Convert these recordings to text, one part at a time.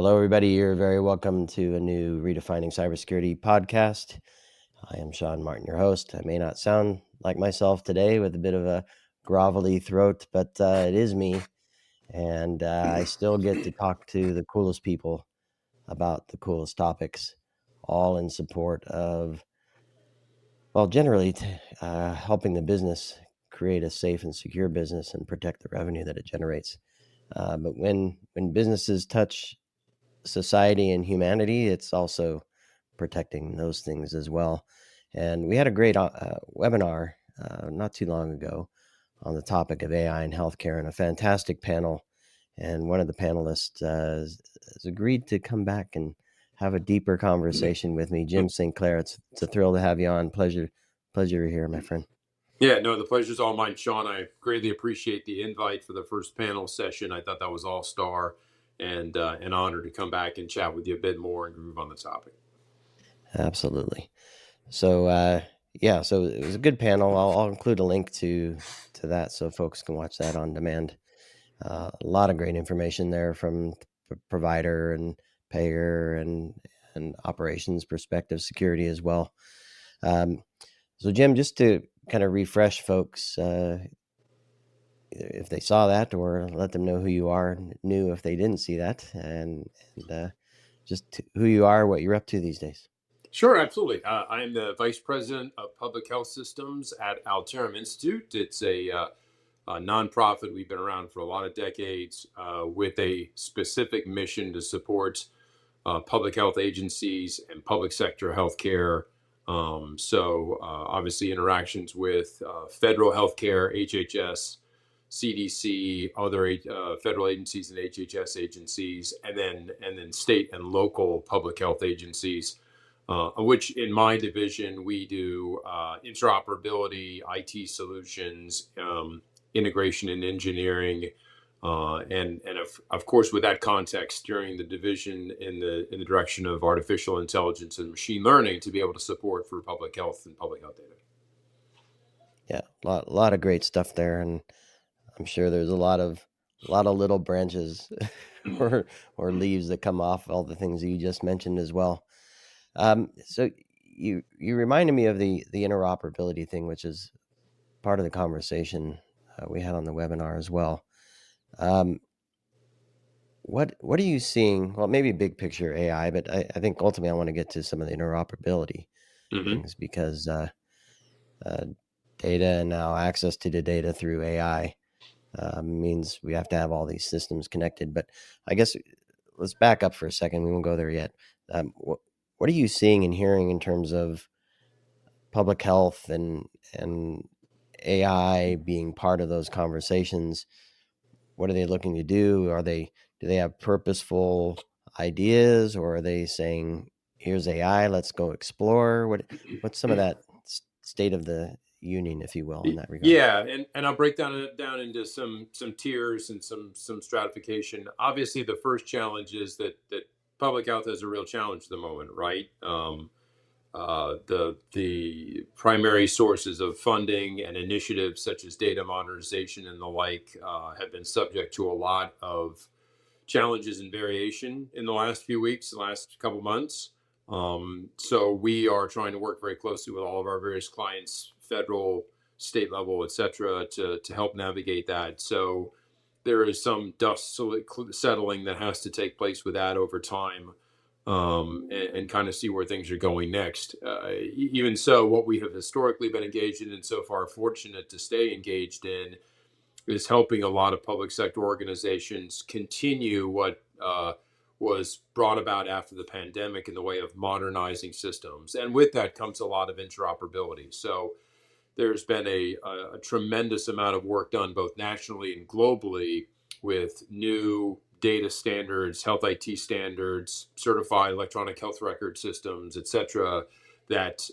Hello, everybody. You're very welcome to a new Redefining Cybersecurity podcast. I am Sean Martin, your host. I may not sound like myself today with a bit of a grovelly throat, but it is me. And I still get to talk to the coolest people about the coolest topics, all in support of, well, generally helping the business create a safe and secure business and protect the revenue that it generates. But when businesses touch society and humanity, it's also protecting those things as well. And we had a great webinar not too long ago on the topic of AI in healthcare, and a fantastic panel. And one of the panelists has agreed to come back and have a deeper conversation with me. Jim St. Clair, it's a thrill to have you on. Pleasure here, my friend. Yeah, no, the pleasure's all mine, Sean. I greatly appreciate the invite for the first panel session. I thought that was all star, and an honor to come back and chat with you a bit more and groove on the topic. Absolutely. So so it was a good panel. I'll include a link to that so folks can watch that on demand. A lot of great information there from provider and payer and operations perspective, security as well. So Jim, just to kind of refresh folks, if they saw that, or let them know who you are, new if they didn't see that, and just who you are, what you're up to these days. Sure, absolutely. I am the Vice President of Public Health Systems at Altarum Institute. It's a nonprofit. We've been around for a lot of decades with a specific mission to support public health agencies and public sector healthcare. Obviously interactions with federal healthcare, HHS, CDC, other federal agencies and HHS agencies, and then state and local public health agencies. Which in my division, we do interoperability, IT solutions, integration and engineering, and of course, with that context, steering the division in the direction of artificial intelligence and machine learning to be able to support for public health and public health data. Yeah, a lot of great stuff there, and I'm sure there's a lot of little branches or leaves that come off all the things that you just mentioned as well. So you reminded me of the interoperability thing, which is part of the conversation we had on the webinar as well. What are you seeing? Well, maybe big picture AI, but I think ultimately I want to get to some of the interoperability things, because data and now access to the data through AI means we have to have all these systems connected. But I guess let's back up for a second. We won't go there yet. What are you seeing and hearing in terms of public health and AI being part of those conversations? What are they looking to do? Do they have purposeful ideas, or are they saying, here's AI, let's go explore? What's some of that state of the union, if you will, in that regard? Yeah, and I'll break down into some tiers and some stratification. Obviously, the first challenge is that public health has a real challenge at the moment, right? The primary sources of funding and initiatives such as data modernization and the like have been subject to a lot of challenges and variation in the last few weeks, the last couple months. So we are trying to work very closely with all of our various clients, federal, state level, et cetera, to help navigate that. So there is some dust settling that has to take place with that over time, and kind of see where things are going next. Even so, what we have historically been engaged in and so far fortunate to stay engaged in is helping a lot of public sector organizations continue what was brought about after the pandemic in the way of modernizing systems. And with that comes a lot of interoperability. So there's been a tremendous amount of work done both nationally and globally with new data standards, health IT standards, certified electronic health record systems, et cetera, that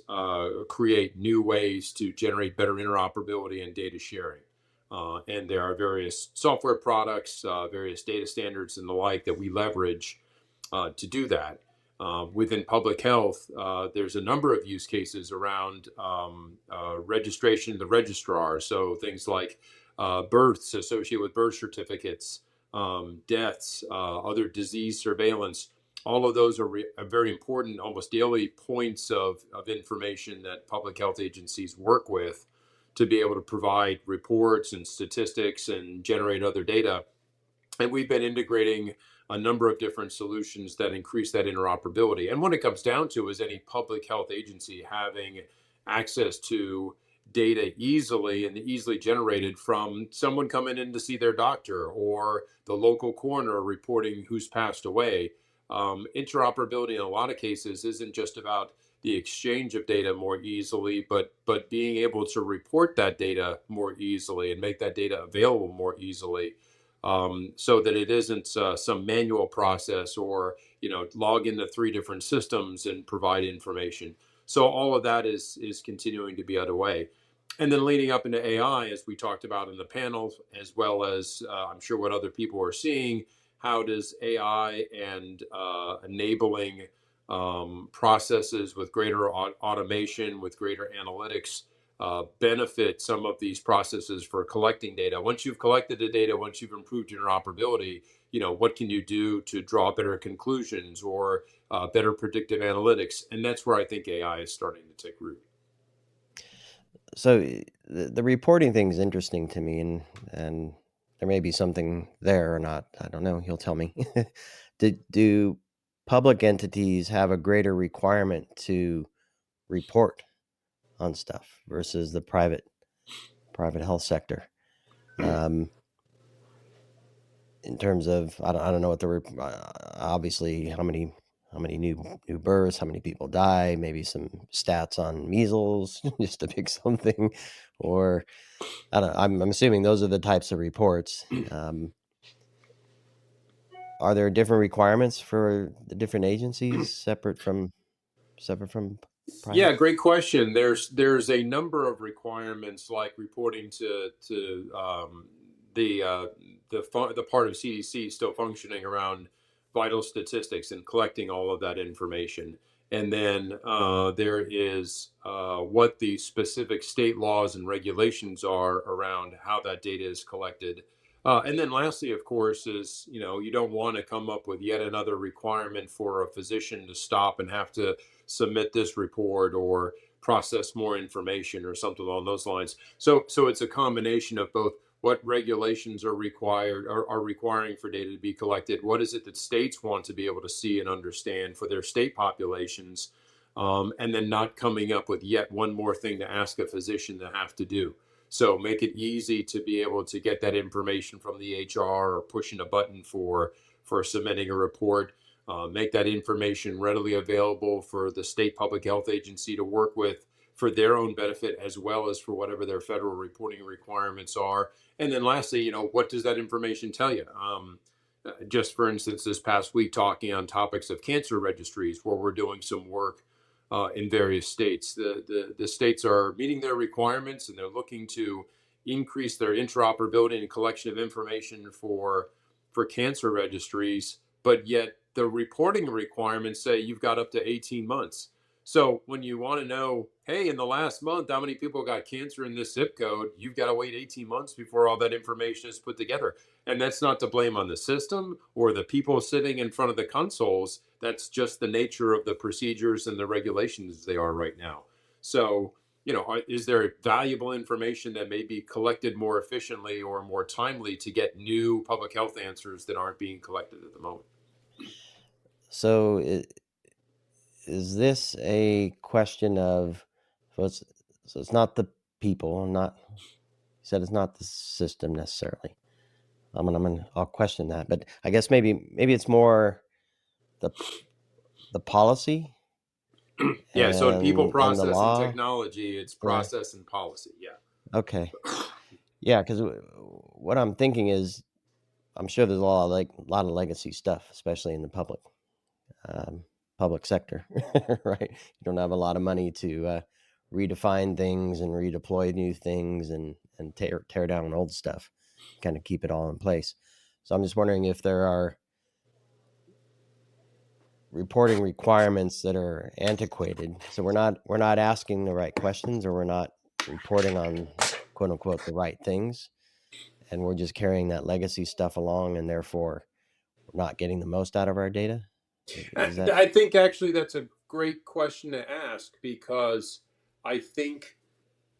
create new ways to generate better interoperability and data sharing. And there are various software products, various data standards and the like that we leverage to do that. Within public health, there's a number of use cases around registration of the registrar. So things like births associated with birth certificates, deaths, other disease surveillance. All of those are very important, almost daily points of information that public health agencies work with to be able to provide reports and statistics and generate other data. And we've been integrating a number of different solutions that increase that interoperability. And what it comes down to is any public health agency having access to data easily and easily generated from someone coming in to see their doctor or the local coroner reporting who's passed away. Interoperability in a lot of cases isn't just about the exchange of data more easily, but being able to report that data more easily and make that data available more easily, so that it isn't some manual process or log into three different systems and provide information. So all of that is continuing to be underway. And then leading up into AI, as we talked about in the panel, as well as I'm sure what other people are seeing, how does AI and enabling processes with greater automation, with greater analytics, benefit some of these processes for collecting data? Once you've collected the data, once you've improved interoperability, what can you do to draw better conclusions or better predictive analytics? And that's where I think AI is starting to take root. So the reporting thing is interesting to me, and there may be something there or not. I don't know. You'll tell me. Do public entities have a greater requirement to report on stuff versus the private health sector? In terms of, I don't know what the obviously how many new births, how many people die, maybe some stats on measles, just to pick something, or I don't know. I'm assuming those are the types of reports. Are there different requirements for the different agencies separate from Yeah, private? great question. There's a number of requirements like reporting to the the part of CDC still functioning around vital statistics and collecting all of that information. And then there is what the specific state laws and regulations are around how that data is collected. And then lastly, of course, is you don't want to come up with yet another requirement for a physician to stop and have to submit this report or process more information or something along those lines. So it's a combination of both what regulations are required are requiring for data to be collected. What is it that states want to be able to see and understand for their state populations? And then not coming up with yet one more thing to ask a physician to have to do. So make it easy to be able to get that information from the HR or pushing a button for submitting a report. Make that information readily available for the state public health agency to work with for their own benefit as well as for whatever their federal reporting requirements are. And then lastly, what does that information tell you? Just for instance, this past week, talking on topics of cancer registries, where we're doing some work in various states. The states are meeting their requirements and they're looking to increase their interoperability and collection of information for cancer registries, but yet the reporting requirements say you've got up to 18 months. So when you want to know, hey, in the last month, how many people got cancer in this zip code, you've got to wait 18 months before all that information is put together. And that's not to blame on the system or the people sitting in front of the consoles. That's just the nature of the procedures and the regulations they are right now. So, is there valuable information that may be collected more efficiently or more timely to get new public health answers that aren't being collected at the moment? So is this a question of, so it's so it's not the people, not you said it's not the system necessarily. I'll question that, but I guess maybe it's more the the policy Yeah, so in people, and the process, and law. technology, it's Yeah. process and policy. Yeah. Okay. Yeah, because what I'm thinking is, I'm sure there's a lot of legacy stuff, especially in the um, public sector, right? You don't have a lot of money to redefine things and redeploy new things and tear down old stuff, kind of keep it all in place. So I'm just wondering if there are reporting requirements that are antiquated. So we're not asking the right questions, or we're not reporting on quote unquote the right things. and we're just carrying that legacy stuff along, and therefore we're not getting the most out of our data? I Is that I think actually that's a great question to ask, because I think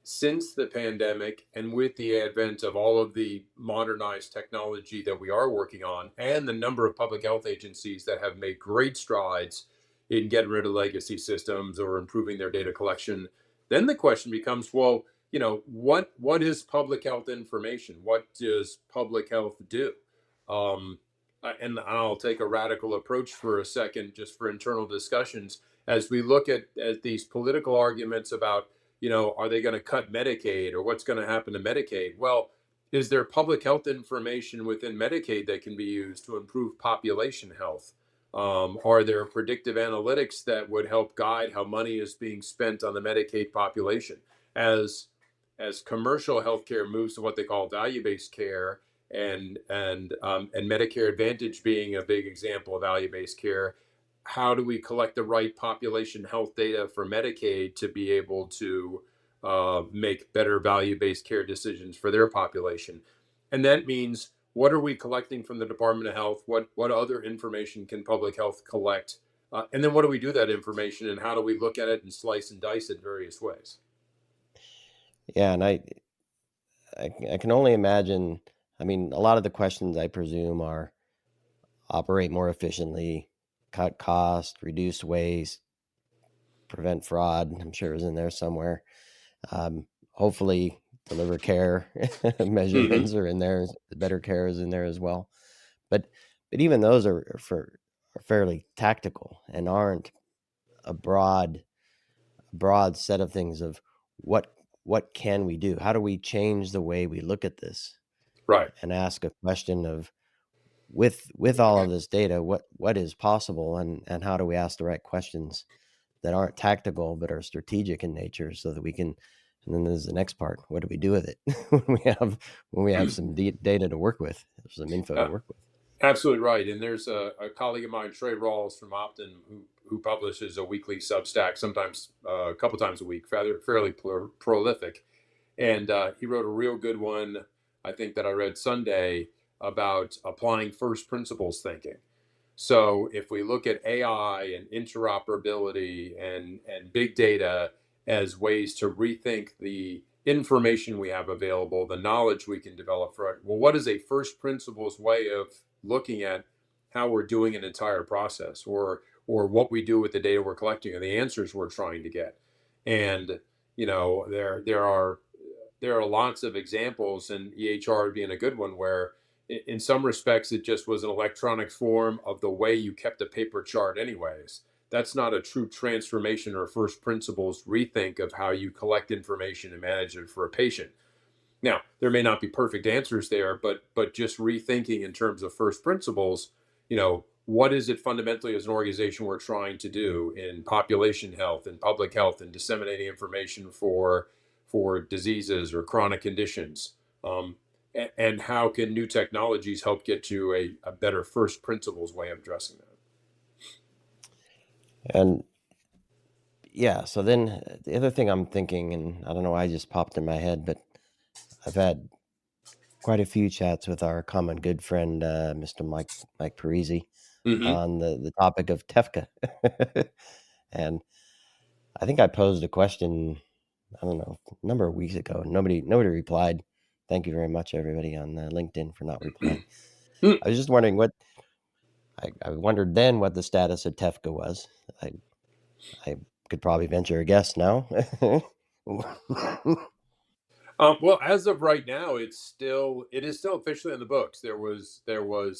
since the pandemic and with the advent of all of the modernized technology that we are working on, and the number of public health agencies that have made great strides in getting rid of legacy systems or improving their data collection, then the question becomes, well, what is public health information? What does public health do? Um, and I'll take a radical approach for a second, just for internal discussions, as we look at these political arguments about, are they going to cut Medicaid, or what's going to happen to Medicaid? Well, is there public health information within Medicaid that can be used to improve population health? Are there predictive analytics that would help guide how money is being spent on the Medicaid population? As as commercial healthcare moves to what they call value-based care, and Medicare Advantage being a big example of value-based care, how do we collect the right population health data for Medicaid to be able to make better value-based care decisions for their population? And that means, what are we collecting from the Department of Health? What other information can public health collect? And then what do we do with that information, and how do we look at it and slice and dice it various ways? yeah, and I can only imagine. I mean, a lot of the questions I presume are operate more efficiently, cut cost, reduce waste, prevent fraud. I'm sure it was in there somewhere. Hopefully, deliver care Hmm. measurements are in there. Better care is in there as well. But even those are fairly tactical and aren't a broad set of things of what what can we do? How do we change the way we look at this Right. and ask a question of, with all of this data, what is possible, and how do we ask the right questions that aren't tactical but are strategic in nature, so that we can. And then there's the next part: what do we do with it when we have some data to work with, some info to Uh, work with? Absolutely right. And there's a colleague of mine, Trey Rawls from Optin, who publishes a weekly Substack, sometimes a couple times a week, fairly prolific. And he wrote a real good one, I think, that I read Sunday, about applying first principles thinking. So if we look at AI and interoperability and big data as ways to rethink the information we have available, the knowledge we can develop for it, well, what is a first principles way of looking at how we're doing an entire process, or what we do with the data we're collecting, or the answers we're trying to get? And there are lots of examples, and EHR being a good one, where in some respects it just was an electronic form of the way you kept a paper chart anyways. That's not a true transformation or first principles rethink of how you collect information and manage it for a patient. Now, there may not be perfect answers there, but just rethinking in terms of first principles, what is it fundamentally as an organization we're trying to do in population health and public health, and disseminating information for diseases or chronic conditions? And how can new technologies help get to a better first principles way of addressing that? And yeah, so then the other thing I'm thinking, and I don't know why it just popped in my head, but I've had quite a few chats with our common good friend, Mr. Mike Parisi, Hmm. on the topic of Tefka. And I think I posed a question, I don't know, a number of weeks ago, and nobody replied. Thank you very much, everybody on LinkedIn, for not replying. I was just wondering I wondered then what the status of Tefka was. I could probably venture a guess now. Well, as of right now, it is still officially in the books. There was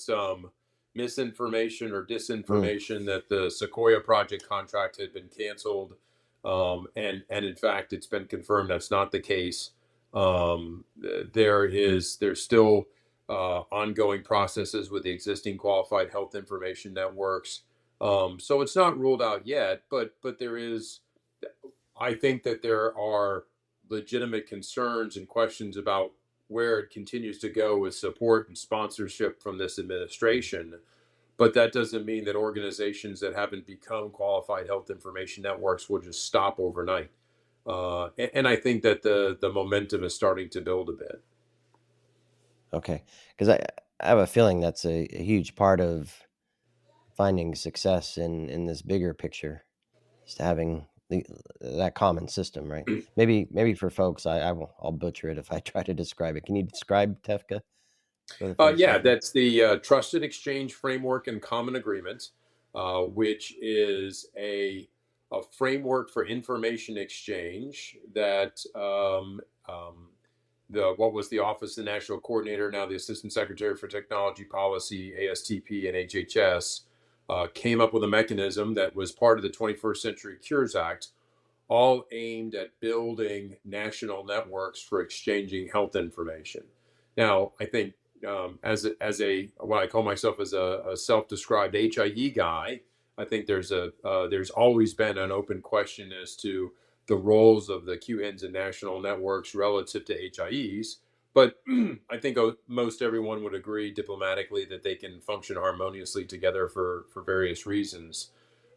some misinformation or Mm, disinformation that the Sequoia project contract had been canceled, and in fact, it's been confirmed that's not the case. There's still ongoing processes with the existing qualified health information networks, so it's not ruled out yet. But there is. I think that there are legitimate concerns and questions about where it continues to go with support and sponsorship from this administration. But that doesn't mean that organizations that haven't become qualified health information networks will just stop overnight. And I think that the momentum is starting to build a bit. Okay, because I have a feeling that's a huge part of finding success in this bigger picture, is having that common system, right? Maybe for folks, I'll butcher it if I try to describe it. Can you describe TEFCA for the folks Yeah, out there? that's the Trusted Exchange Framework and Common Agreement, which is a framework for information exchange that the what was the Office of the National Coordinator, now the Assistant Secretary for Technology Policy, ASTP, and HHS, came up with a mechanism that was part of the 21st Century Cures Act, all aimed at building national networks for exchanging health information. Now, I think as a what I call myself as a self-described HIE guy, I think there's always been an open question as to the roles of the QNs and national networks relative to HIEs. But I think most everyone would agree diplomatically that they can function harmoniously together for various reasons.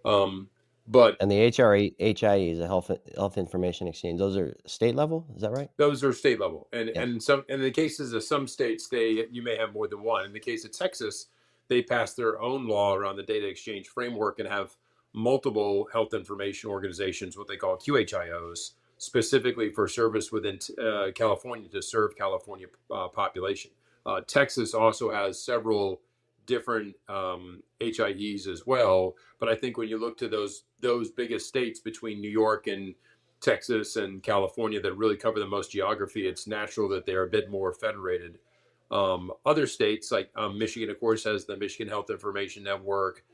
Um, but And the HIE is a health information exchange. Those are state level. Is that right? Those are state level, and Yeah. in the cases of some states, they you may have more than one. In the case of Texas, they passed their own law around the data exchange framework and have multiple health information organizations, what they call QHIOs, specifically for service within California to serve California population. Texas also has several different HIEs as well, but I think when you look to those biggest states between New York and Texas and California that really cover the most geography, it's natural that they're a bit more federated. Other states like Michigan, of course, has the Michigan Health Information Network.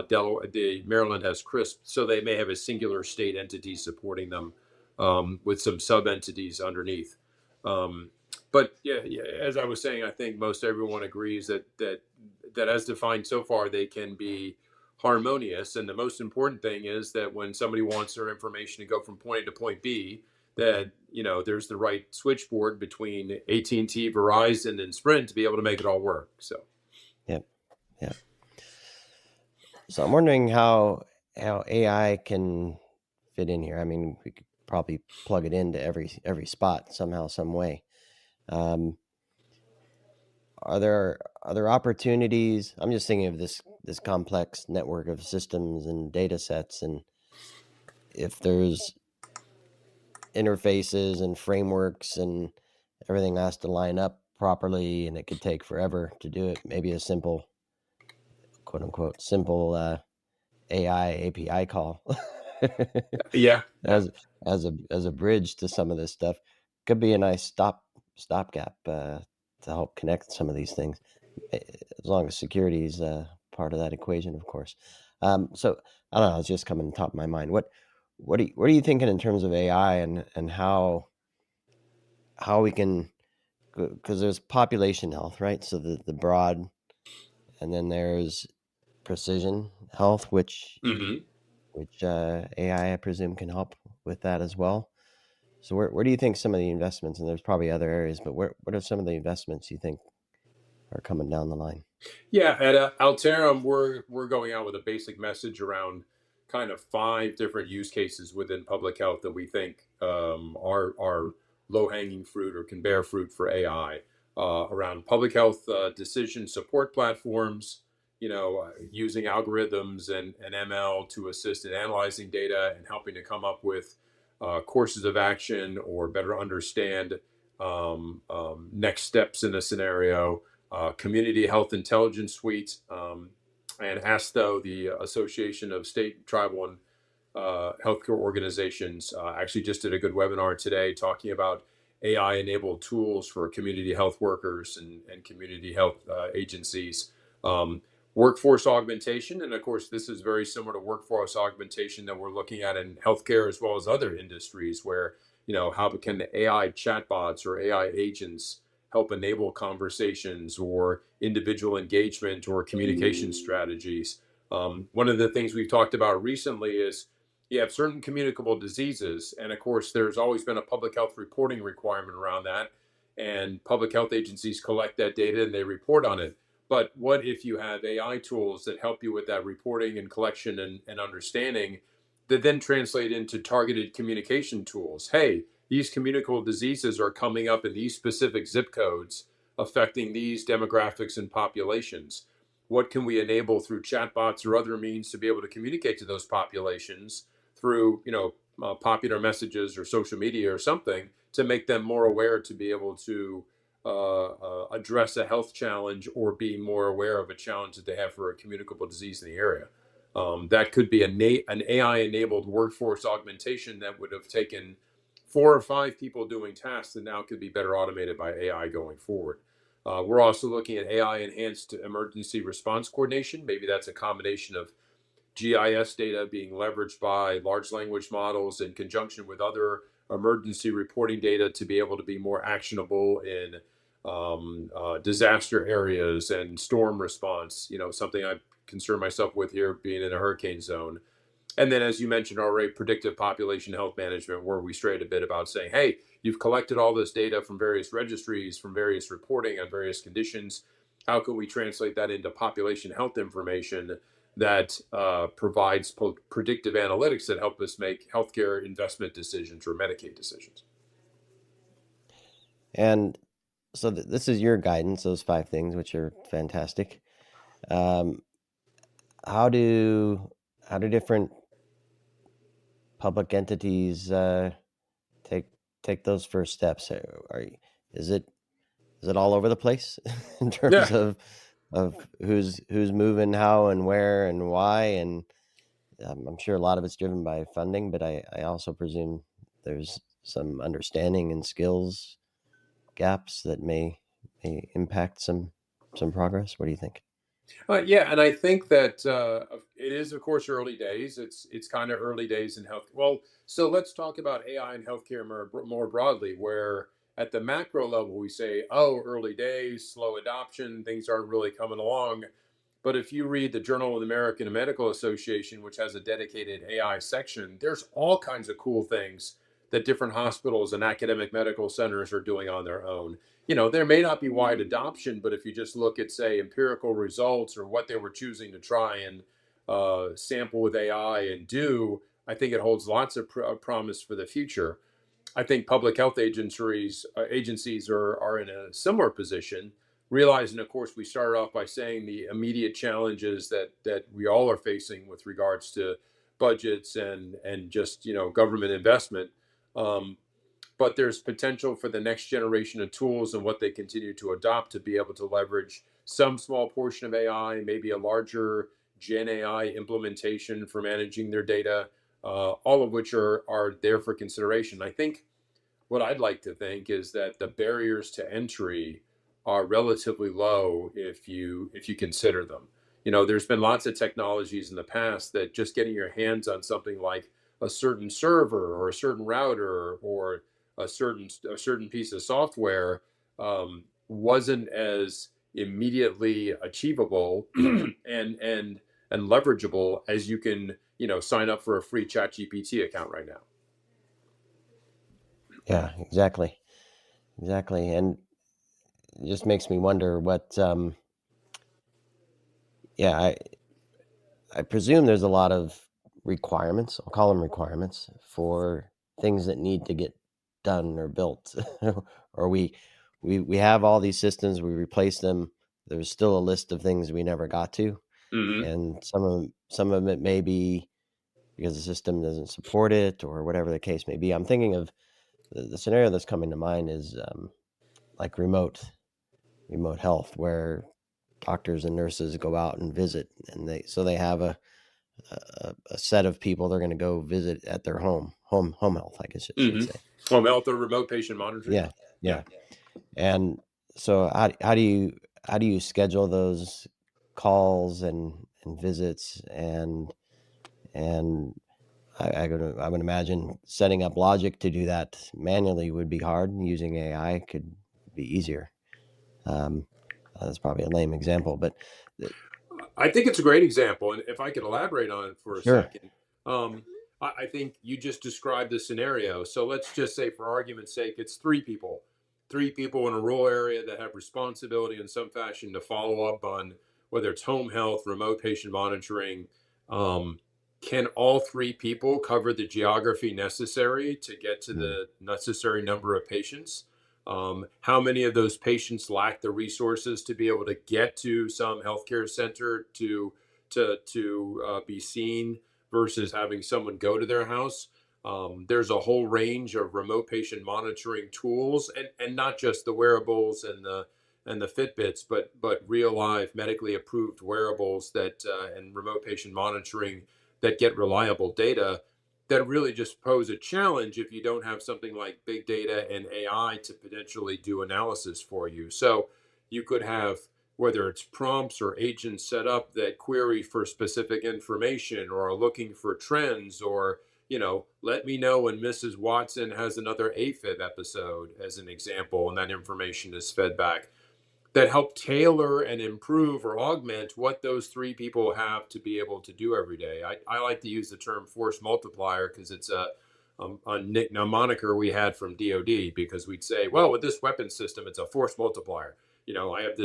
Delaware, Maryland has CRISP, so they may have a singular state entity supporting them with some sub entities underneath. Um, but yeah, as I was saying, I think most everyone agrees that as defined so far, they can be harmonious. And the most important thing is that when somebody wants their information to go from point A to point B, that there's the right switchboard between AT&T, Verizon, and Sprint to be able to make it all work. So Yep. Yeah. So I'm wondering how AI can fit in here. I mean, we could probably plug it into every spot somehow, some way. Um, are there opportunities? I'm just thinking of this complex network of systems and data sets, and if there's interfaces and frameworks and everything has to line up properly, and it could take forever to do it. Maybe a simple, quote unquote, simple AI API call yeah, yeah, as as a bridge to some of this stuff could be a nice stopgap to help connect some of these things, as long as security is part of that equation, of course. So I don't know. It's just coming to the top of my mind. What are you thinking in terms of AI and how we can, because there's population health, right? So the broad, and then there's precision health, hmm which AI, I presume, can help with that as well. So where do you think some of the investments, and there's probably other areas, but what are some of the investments you think are coming down the line? yeah. At Altarum, we're going out with a basic message around kind of five different use cases within public health that we think are low hanging fruit or can bear fruit for AI around public health decision support platforms. Using algorithms and ML to assist in analyzing data and helping to come up with courses of action or better understand next steps in a scenario. Community Health Intelligence Suite, and ASTO, the Association of State, Tribal, and Healthcare Organizations, actually just did a good webinar today talking about AI enabled tools for community health workers and community health agencies. Um, Workforce augmentation. And of course, this is very similar to workforce augmentation that we're looking at in healthcare as well as other industries where, how can the AI chatbots or AI agents help enable conversations or individual engagement or communication strategies. One of the things we've talked about recently is you have certain communicable diseases, and of course, there's always been a public health reporting requirement around that, and public health agencies collect that data and they report on it. But what if you have AI tools that help you with that reporting and collection and understanding that then translate into targeted communication tools? Hey, these communicable diseases are coming up in these specific zip codes. affecting these demographics and populations. What can we enable through chatbots or other means to be able to communicate to those populations through, popular messages or social media or something to make them more aware to be able to address a health challenge or be more aware of a challenge that they have for a communicable disease in the area. That could be an AI enabled workforce augmentation that would have taken 4 or 5 people doing tasks that now could be better automated by AI going forward. We're also looking at AI enhanced emergency response coordination. Maybe that's a combination of GIS data being leveraged by large language models in conjunction with other emergency reporting data to be able to be more actionable in disaster areas and storm response. Something I concern myself with here being in a hurricane zone. And then, as you mentioned already, predictive population health management, where we strayed a bit about saying, hey, you've collected all this data from various registries, from various reporting on various conditions. How can we translate that into population health information that provides predictive analytics that help us make healthcare investment decisions or Medicaid decisions? And so this is your guidance, those 5 things, which are fantastic. Um, how do different public entities take those first steps? Is it all over the place in terms Yeah. of who's moving how and where and why? And I'm sure a lot of it's driven by funding, but I also presume there's some understanding and skills gaps that may impact some progress. What do you think? Yeah, and I think that it is, of course, early days. It's kind of early days in health. Well, so let's talk about AI in healthcare more broadly, where at the macro level we say, oh, early days, slow adoption, things aren't really coming along. But if you read the Journal of the American Medical Association, which has a dedicated AI section, there's all kinds of cool things that different hospitals and academic medical centers are doing on their own. There may not be wide adoption, but if you just look at, say, empirical results or what they were choosing to try and sample with AI and do, I think it holds lots of promise for the future. I think public health agencies are in a similar position, realizing, of course, we started off by saying the immediate challenges that we all are facing with regards to budgets and just government investment. Um, but there's potential for the next generation of tools and what they continue to adopt to be able to leverage some small portion of AI, maybe a larger Gen AI implementation for managing their data, all of which are there for consideration. I think what I'd like to think is that the barriers to entry are relatively low if you consider them. There's been lots of technologies in the past that just getting your hands on something like a certain server or a certain router or a certain piece of software wasn't as immediately achievable and leverageable as you can sign up for a free ChatGPT account right now. Yeah, exactly, and it just makes me wonder what. Yeah, I presume there's a lot of requirements. I'll call them requirements for things that need to get done or built, or we have all these systems. We replace them. There's still a list of things we never got to, Hmm. and some of it may be because the system doesn't support it or whatever the case may be. I'm thinking of the scenario that's coming to mind is like remote health, where doctors and nurses go out and visit, and they have a set of people they're going to go visit at their home health, I guess I should Hmm. say. Home health or remote patient monitoring. Yeah, Yeah. yeah. And so how do you schedule those calls and visits and I would imagine setting up logic to do that manually would be hard. Using AI could be easier. Um, that's probably a lame example, but I think it's a great example. And if I could elaborate on it for a sure. second, um, I think you just described the scenario. So let's just say, for argument's sake, it's three people in a rural area that have responsibility in some fashion to follow up on whether it's home health, remote patient monitoring. Um, can all three people cover the geography necessary to get to Mm, the necessary number of patients? How many of those patients lack the resources to be able to get to some healthcare center to be seen versus having someone go to their house? There's a whole range of remote patient monitoring tools, and not just the wearables and the Fitbits, but real live medically approved wearables that and remote patient monitoring that get reliable data that really just pose a challenge if you don't have something like big data and AI to potentially do analysis for you. So you could have whether it's prompts or agents set up that query for specific information or are looking for trends or let me know when Mrs. Watson has another AFib episode as an example, and that information is fed back that help tailor and improve or augment what those three people have to be able to do every day. I like to use the term force multiplier because it's a moniker we had from DoD because we'd say, well, with this weapon system, it's a force multiplier. I have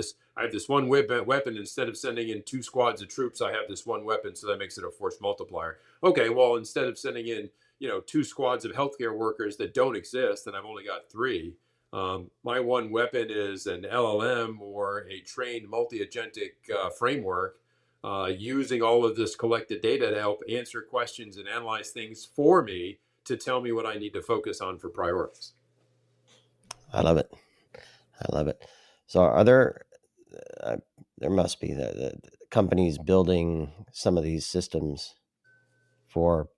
this one weapon. Instead of sending in two squads of troops, I have this one weapon, so that makes it a force multiplier. Okay, well, instead of sending in two squads of healthcare workers that don't exist, and I've only got three, my one weapon is an LLM or a trained multi-agentic framework using all of this collected data to help answer questions and analyze things for me to tell me what I need to focus on for priorities. I love it. I love it. So, are there? Uh, there must be the companies building some of these systems for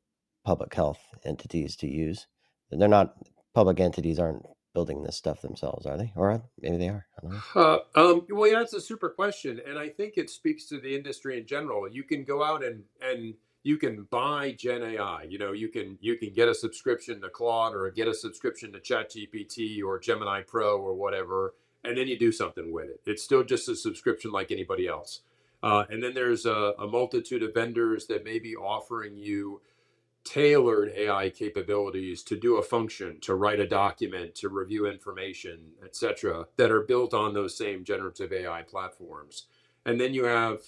public health entities to use. They're not public entities aren't building this stuff themselves, are they? Or maybe they are. I don't know. Well, yeah, that's a super question, and I think it speaks to the industry in general. You can go out and you can buy Gen AI. You can get a subscription to Claude or get a subscription to ChatGPT or Gemini Pro or whatever, and then you do something with it. It's still just a subscription like anybody else. And then there's a multitude of vendors that may be offering you tailored AI capabilities to do a function, to write a document, to review information, etc., that are built on those same generative AI platforms. And then you have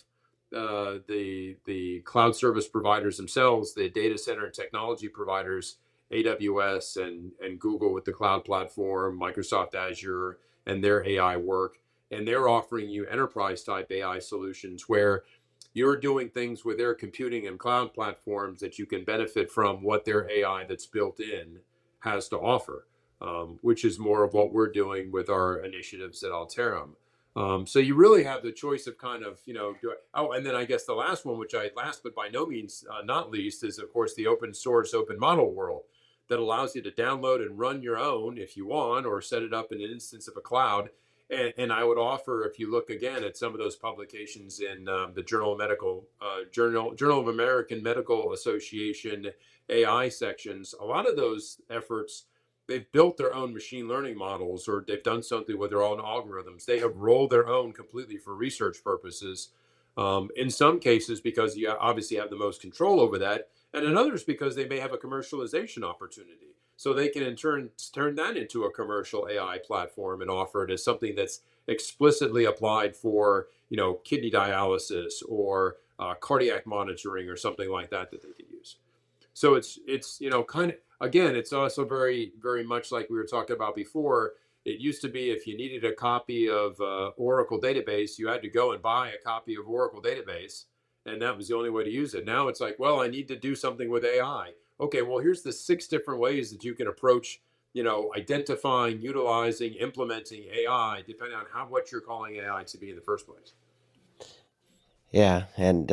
the cloud service providers themselves, the data center and technology providers, AWS and Google with the cloud platform, Microsoft Azure and their AI work. And they're offering you enterprise type AI solutions where you're doing things with their computing and cloud platforms that you can benefit from what their AI that's built in has to offer, which is more of what we're doing with our initiatives at Altarum. So you really have the choice of kind of, and then I guess the last one, which last but by no means not least, is of course the open source, open model world that allows you to download and run your own if you want, or set it up in an instance of a cloud. And I would offer, if you look again at some of those publications in the Journal of American Medical Association AI sections, a lot of those efforts, they've built their own machine learning models or they've done something with their own algorithms. They have rolled their own completely for research purposes. In some cases, because you obviously have the most control over that, and in others because they may have a commercialization opportunity. So they can in turn that into a commercial AI platform and offer it as something that's explicitly applied for, kidney dialysis or cardiac monitoring or something like that that they could use. So it's kind of, again, it's also very very much like we were talking about before. It used to be if you needed a copy of Oracle database, you had to go and buy a copy of Oracle database, and that was the only way to use it. Now it's like, well, I need to do something with AI. Okay, well, here's the 6 different ways that you can approach, identifying, utilizing, implementing AI, depending on what you're calling AI to be in the first place. Yeah, and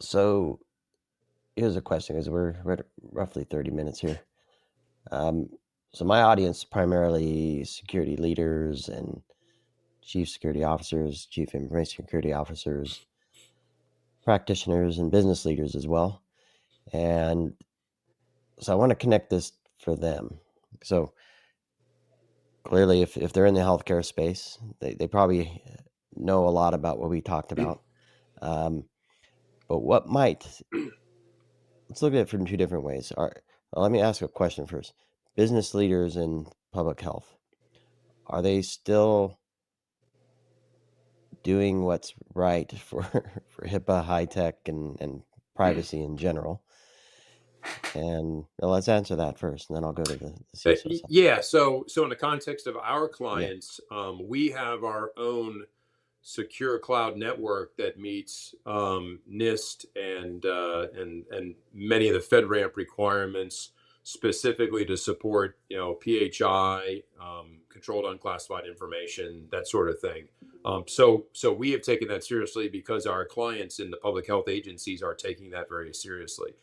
so here's a question because we're at roughly 30 minutes here. Um, so my audience primarily security leaders and chief security officers, chief information security officers, practitioners, and business leaders as well. And so I want to connect this for them. So clearly, if they're in the healthcare space, they probably know a lot about what we talked about. But what might, let's look at it from two different ways. Well, let me ask a question first. Business leaders in public health, are they still doing what's right for HIPAA, high tech, and privacy in general? And well, let's answer that first, and then I'll go to the CISO side. Yeah. So in the context of our Yeah. clients, we have our own secure cloud network that meets NIST and many of the FedRAMP requirements, specifically to support PHI, controlled unclassified information, that sort of thing. So we have taken that seriously because our clients in the public health agencies are taking that very seriously.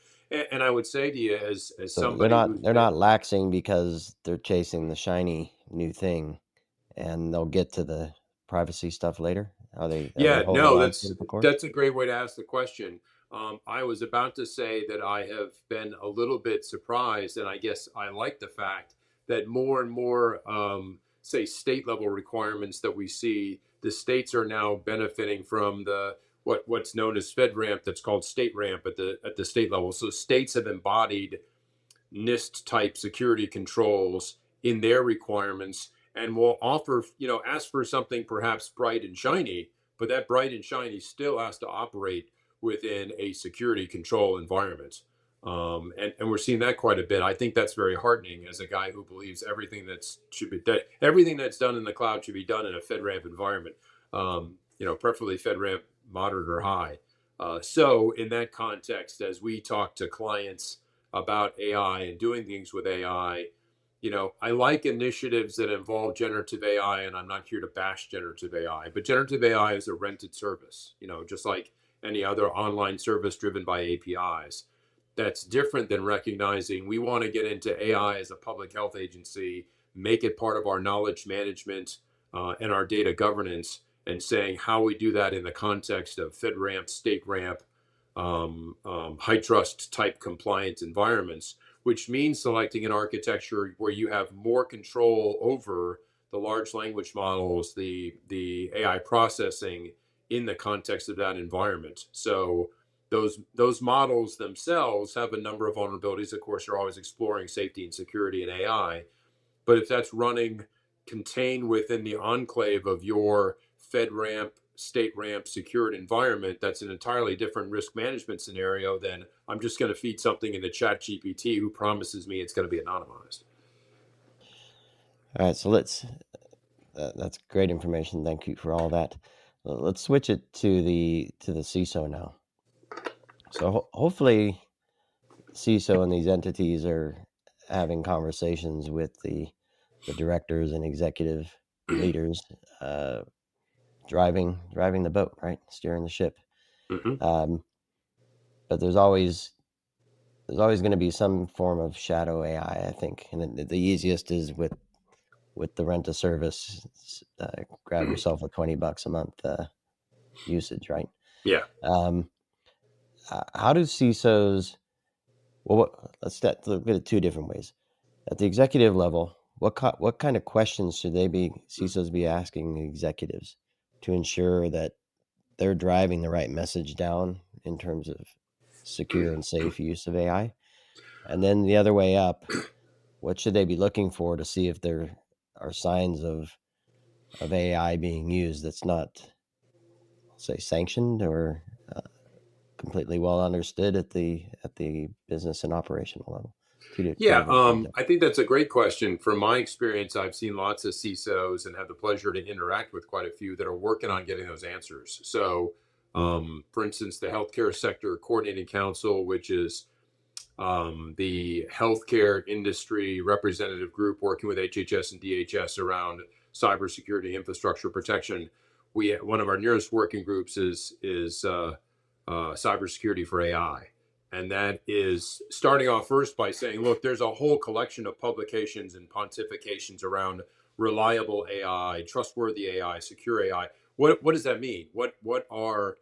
And I would say to you, as So they're somebody who's not they're been not laxing because they're chasing the shiny new thing, and they'll get to the privacy stuff later. Are they Yeah, holding no, on to the course? that's a great way to ask the question. I was about to say that I have been a little bit surprised, and I guess I like the fact that more and more, say, state level requirements that we see, the states are now benefiting from the what's known as FedRAMP, that's called state ramp at the state level. So states have embodied NIST type security controls in their requirements and will offer, ask for something perhaps bright and shiny, but that bright and shiny still has to operate within a security control environment. And we're seeing that quite a bit. I think that's very heartening as a guy who believes everything that's done in the cloud should be done in a FedRAMP environment. Preferably FedRAMP moderate or high. So in that context, as we talk to clients about AI and doing things with AI, I like initiatives that involve generative AI, and I'm not here to bash generative AI, but generative AI is a rented service, just like any other online service driven by APIs. That's different than recognizing we want to get into AI as a public health agency, make it part of our knowledge management and our data governance, and saying how we do that in the context of FedRAMP, state ramp, high trust type compliance environments, which means selecting an architecture where you have more control over the large language models, the AI processing in the context of that environment. So those models themselves have a number of vulnerabilities. Of course, you're always exploring safety and security in AI, but if that's running contained within the enclave of your FedRAMP, state ramp secured environment, that's an entirely different risk management scenario than I'm just going to feed something into Chat GPT who promises me it's going to be anonymized. All right, so that's great information. Thank you for all that. Let's switch it to the CISO now. So hopefully CISO and these entities are having conversations with the directors and executive leaders, uh, driving the boat, right, steering the ship. Mm-hmm. Um, but there's always going to be some form of shadow AI, I think, and the easiest is with the rent a service. Grab yourself a $20 a month usage, right? Yeah. Um, how do CISOs? Well, let's look at it two different ways. At the executive level, what kind of questions should CISOs be asking the executives to ensure that they're driving the right message down in terms of secure and safe use of AI? And then the other way up, what should they be looking for to see if there are signs of AI being used that's not, say, sanctioned or uh, completely well understood at the business and operational level? Two Yeah, different things there. I think that's a great question. From my experience, I've seen lots of CISOs and have the pleasure to interact with quite a few that are working on getting those answers. So, for instance, the Healthcare Sector Coordinating Council, which is the healthcare industry representative group working with HHS and DHS around cybersecurity infrastructure protection. One of our nearest working groups is cybersecurity for AI, and that is starting off first by saying, look, there's a whole collection of publications and pontifications around reliable AI, trustworthy AI, secure AI. What does that mean? What are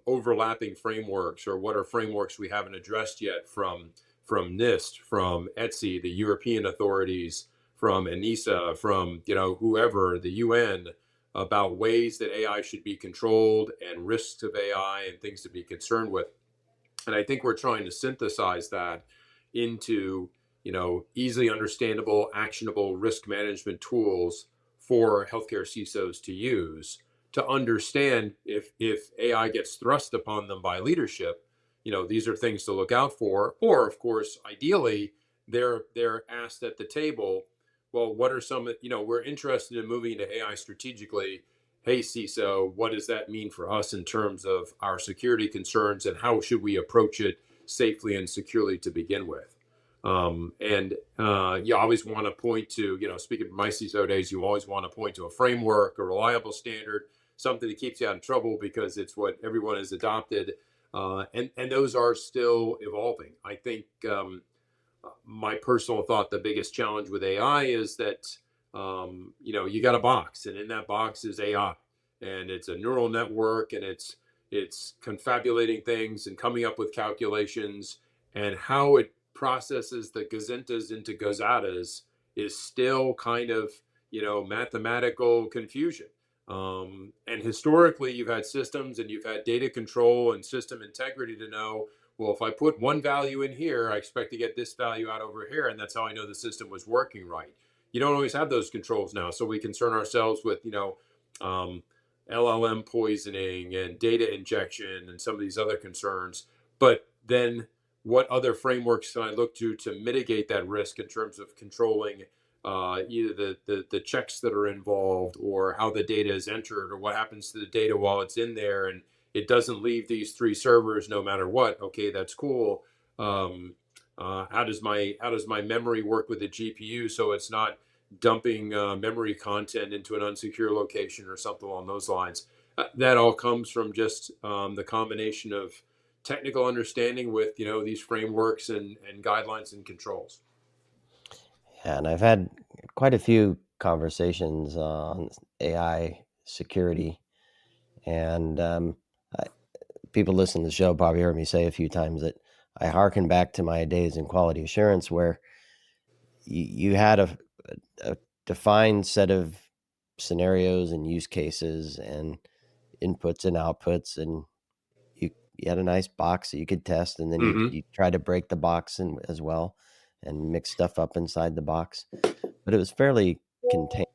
overlapping frameworks, or what are frameworks we haven't addressed yet from NIST, from ETSI, the European authorities, from ENISA, from whoever, the UN, about ways that AI should be controlled and risks of AI and things to be concerned with. And I think we're trying to synthesize that into easily understandable, actionable risk management tools for healthcare CISOs to use to understand if AI gets thrust upon them by leadership, these are things to look out for. Or, of course, ideally, they're asked at the table, well, what are some, we're interested in moving into AI strategically. Hey, CISO, what does that mean for us in terms of our security concerns, and how should we approach it safely and securely to begin with? And you always want to point to, speaking of my CISO days, you always want to point to a framework, a reliable standard, something that keeps you out of trouble because it's what everyone has adopted. And those are still evolving. I think my personal thought, the biggest challenge with AI is that, you got a box, and in that box is AI, and it's a neural network, and it's confabulating things and coming up with calculations, and how it processes the gazintas into gozadas is still kind of, mathematical confusion. And historically, you've had systems and you've had data control and system integrity to know, well, if I put one value in here, I expect to get this value out over here. And that's how I know the system was working right. You don't always have those controls now. So we concern ourselves with, um, LLM poisoning and data injection and some of these other concerns. But then what other frameworks can I look to mitigate that risk in terms of controlling either the checks that are involved, or how the data is entered, or what happens to the data while it's in there, and it doesn't leave these three servers no matter what. Okay, that's cool. How does my memory work with the GPU so it's not dumping memory content into an unsecure location or something along those lines? That all comes from just the combination of technical understanding with these frameworks and guidelines and controls. Yeah, and I've had quite a few conversations on AI security, and I, people listen to the show probably heard me say a few times that I hearken back to my days in quality assurance, where you had a defined set of scenarios and use cases and inputs and outputs, and you had a nice box that you could test, and then Hmm. you try to break the box as well and mix stuff up inside the box, but it was fairly contained.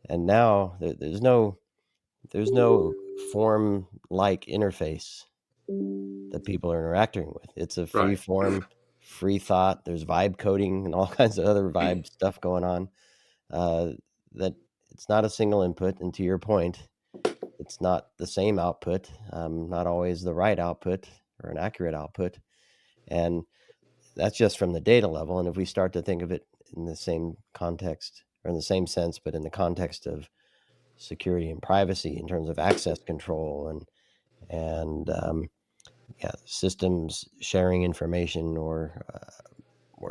And now there's no form like interface that people are interacting with. It's a free Right. form, free thought. There's vibe coding and all kinds of other vibe stuff going on. Uh, that it's not a single input. And to your point, it's not the same output, not always the right output or an accurate output. And that's just from the data level. And if we start to think of it in the same context or in the same sense, but in the context of security and privacy in terms of access control and yeah, systems sharing information or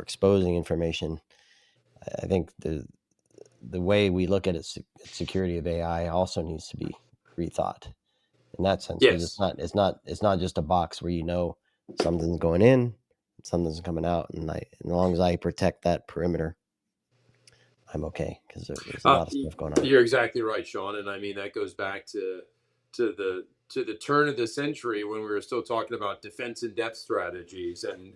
exposing information, I think the way we look at it, security of AI also needs to be rethought in that sense, because Yes. it's not just a box where something's going in, something's coming out, and as long as I protect that perimeter, I'm okay, because there's a Uh, lot of y- stuff going on. you're exactly right, Sean, and I mean that goes back to the turn of the century when we were still talking about defense in depth strategies, and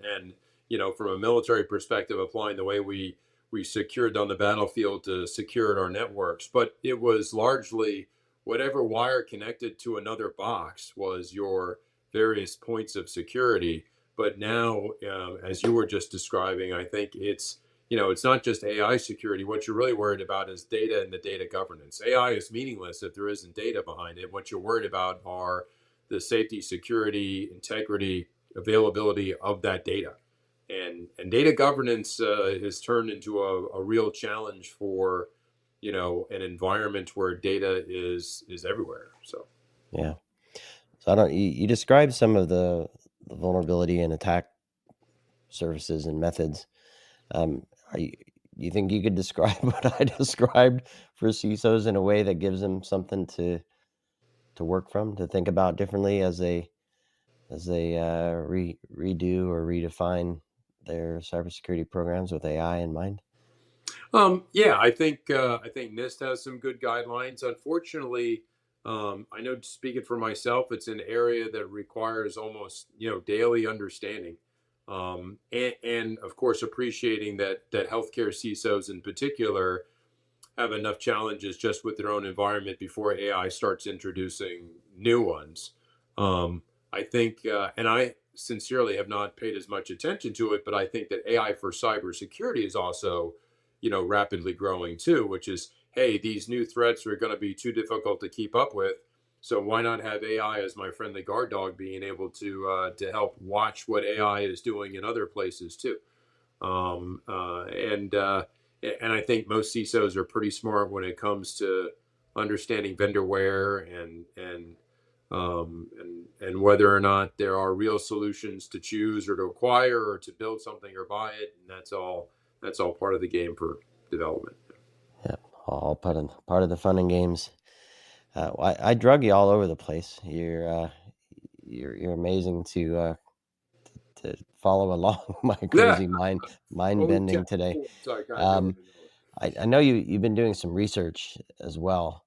from a military perspective, applying the way we secured on the battlefield to secure our networks. But it was largely whatever wire connected to another box was your various points of security. But now, as you were just describing, I think it's not just AI security. What you're really worried about is data and the data governance. AI is meaningless if there isn't data behind it. What you're worried about are the safety, security, integrity, availability of that data. And data governance has turned into a real challenge for an environment where data is everywhere. So Yeah. So I don't. You described some of the vulnerability and attack services and methods. Are you think you could describe what I described for CISOs in a way that gives them something to work from, to think about differently as they redo or redefine their cybersecurity programs with AI in mind? Yeah, I think NIST has some good guidelines. Unfortunately, I know, speaking for myself, it's an area that requires almost daily understanding, and of course appreciating that healthcare CISOs in particular have enough challenges just with their own environment before AI starts introducing new ones. Um, I think, and sincerely have not paid as much attention to it, but I think that AI for cybersecurity is also, rapidly growing too, which is, hey, these new threats are going to be too difficult to keep up with. So why not have AI as my friendly guard dog, being able to help watch what AI is doing in other places too. Um, uh, and uh, and I think most CISOs are pretty smart when it comes to understanding vendorware and whether or not there are real solutions to choose or to acquire or to build something or buy it, and that's all part of the game for development. Yeah, all part of the fun and games. I drug you all over the place. You're amazing to follow along my Yeah. crazy mind Well, we bending chatted today. before, so I kind of feel like Um, I know it. I know you've been doing some research as well,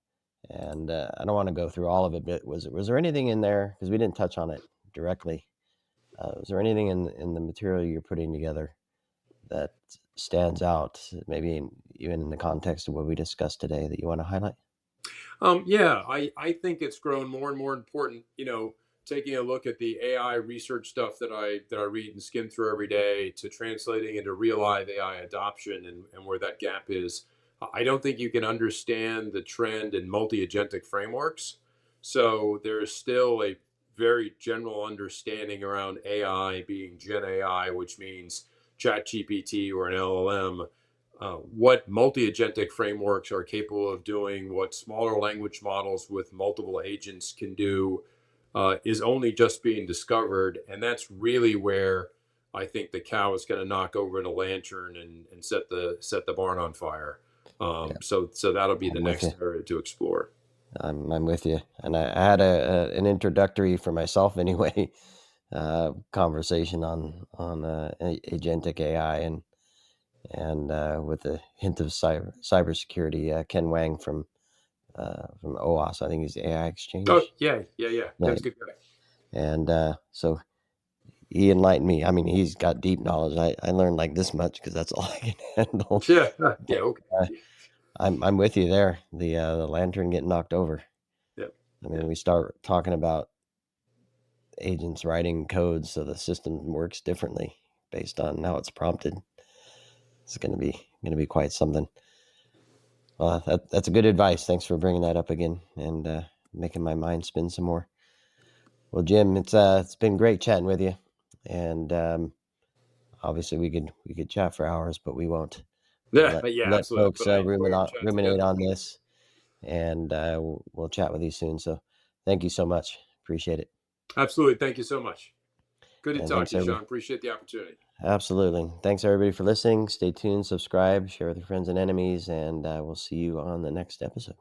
and I don't want to go through all of it, but was there anything in there, because we didn't touch on it directly? Was there anything in the material you're putting together that stands out, maybe even in the context of what we discussed today, that you want to highlight? Yeah, I think it's grown more and more important. Taking a look at the AI research stuff that I read and skim through every day to translating into real live AI adoption and where that gap is. I don't think you can understand the trend in multi-agentic frameworks. So there's still a very general understanding around AI being Gen AI, which means Chat GPT or an LLM. What multi-agentic frameworks are capable of doing, what smaller language models with multiple agents can do, is only just being discovered, and that's really where I think the cow is going to knock over the lantern and set the barn on fire. Yeah, So that'll be the I'm with you. next area to explore. I'm with you. And I had an introductory for myself anyway, conversation on agentic AI and with a hint of cybersecurity. Ken Wang from OAS, I think he's AI Oh Exchange. yeah, yeah, yeah. Yeah, Ken's a good guy. and so he enlightened me. I mean, he's got deep knowledge. I learned like this much because that's all I can handle. Yeah, yeah. But Okay. uh, I'm with you there. The lantern getting knocked over. Yeah, I mean, yeah. we start talking about agents writing codes so the system works differently based on how it's prompted. It's going to be quite something. Well, that's a good advice. Thanks for bringing that up again and making my mind spin some more. Well, Jim, it's been great chatting with you, and obviously we could chat for hours, but we won't. Yeah, yeah, Let absolutely. folks But I enjoy our chats ruminate together. on this, and we'll chat with you soon. So, thank you so much. Appreciate it, Absolutely. Thank you so much. Good to and talk thanks to you, everybody. Sean. Appreciate the opportunity. Absolutely, thanks everybody for listening. Stay tuned, subscribe, share with your friends and enemies, and we'll see you on the next episode.